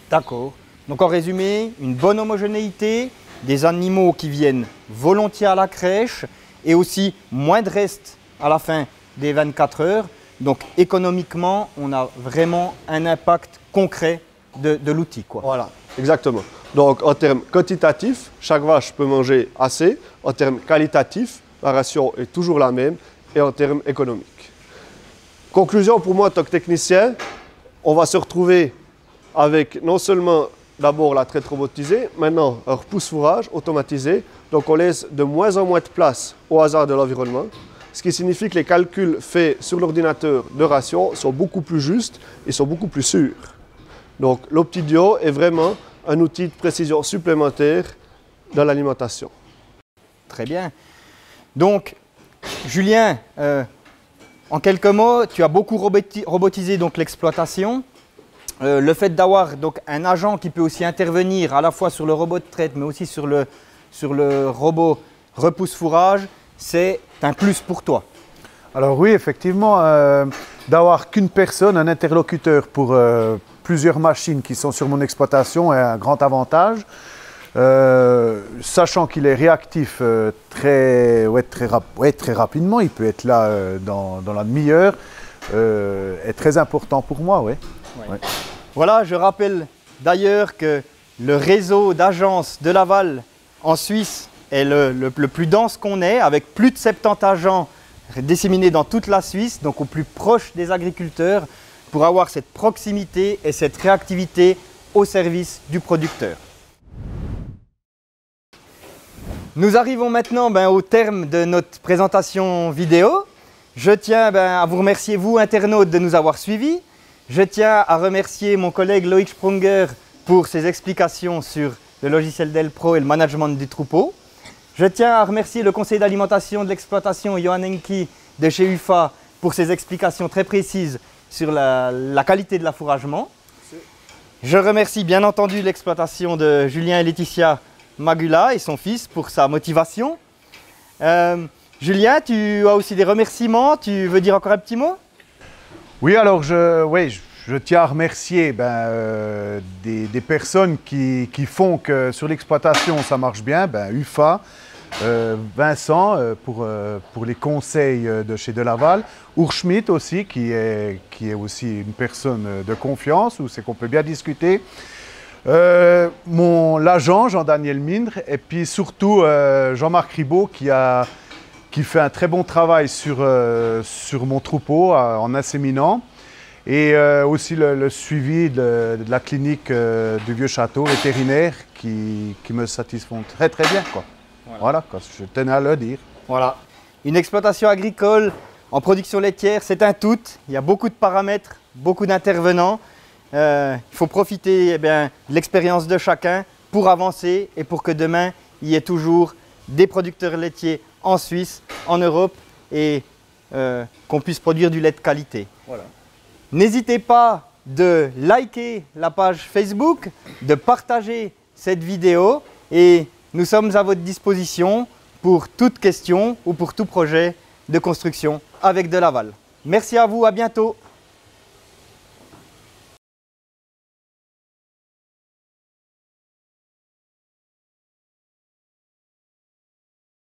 D'accord. Donc en résumé, une bonne homogénéité, des animaux qui viennent volontiers à la crèche et aussi moins de reste à la fin des 24 heures. Donc économiquement, on a vraiment un impact concret de l'outil, quoi. Voilà, exactement. Donc en termes quantitatifs, chaque vache peut manger assez. En termes qualitatifs, la ration est toujours la même et en termes économiques. Conclusion pour moi en tant que technicien, on va se retrouver avec non seulement d'abord la traite robotisée, maintenant un repousse-fourrage automatisé. Donc on laisse de moins en moins de place au hasard de l'environnement. Ce qui signifie que les calculs faits sur l'ordinateur de ration sont beaucoup plus justes et sont beaucoup plus sûrs. Donc l'Optidio est vraiment un outil de précision supplémentaire dans l'alimentation. Très bien. Donc, Julien, en quelques mots, tu as beaucoup robotisé l'exploitation. Le fait d'avoir donc un agent qui peut aussi intervenir à la fois sur le robot de traite, mais aussi sur le robot repousse-fourrage, c'est un plus pour toi. Alors oui, effectivement, d'avoir qu'une personne, un interlocuteur pour plusieurs machines qui sont sur mon exploitation est un grand avantage. Sachant qu'il est réactif très rapidement, il peut être là dans la demi-heure, est très important pour moi. Ouais. Ouais. Voilà, je rappelle d'ailleurs que le réseau d'agences de Laval en Suisse est le plus dense qu'on ait, avec plus de 70 agents disséminés dans toute la Suisse, donc au plus proche des agriculteurs, pour avoir cette proximité et cette réactivité au service du producteur. Nous arrivons maintenant au terme de notre présentation vidéo. Je tiens à vous remercier, vous internautes, de nous avoir suivis. Je tiens à remercier mon collègue Loïc Sprunger pour ses explications sur le logiciel Delpro et le management du troupeau. Je tiens à remercier le conseiller d'alimentation de l'exploitation, Johan Enki, de chez UFA, pour ses explications très précises sur la qualité de l'affouragement. Je remercie bien entendu l'exploitation de Julien et Laetitia Magula et son fils pour sa motivation. Julien, tu as aussi des remerciements, tu veux dire encore un petit mot? Oui, alors je tiens à remercier des personnes qui font que sur l'exploitation ça marche bien, UFA, Vincent pour les conseils de chez Delaval, Urschmidt aussi qui est aussi une personne de confiance où c'est qu'on peut bien discuter, l'agent Jean-Daniel Mindre et puis surtout Jean-Marc Ribaud qui fait un très bon travail sur mon troupeau en inséminant. Et aussi le suivi de la clinique du Vieux Château vétérinaire qui me satisfont très très bien, quoi. Voilà, je tenais à le dire. Voilà. Une exploitation agricole en production laitière, c'est un tout. Il y a beaucoup de paramètres, beaucoup d'intervenants. Il faut profiter de l'expérience de chacun pour avancer et pour que demain, il y ait toujours des producteurs laitiers en Suisse, en Europe et qu'on puisse produire du lait de qualité. Voilà. N'hésitez pas de liker la page Facebook, de partager cette vidéo et nous sommes à votre disposition pour toute question ou pour tout projet de construction avec Delaval. Merci à vous, à bientôt.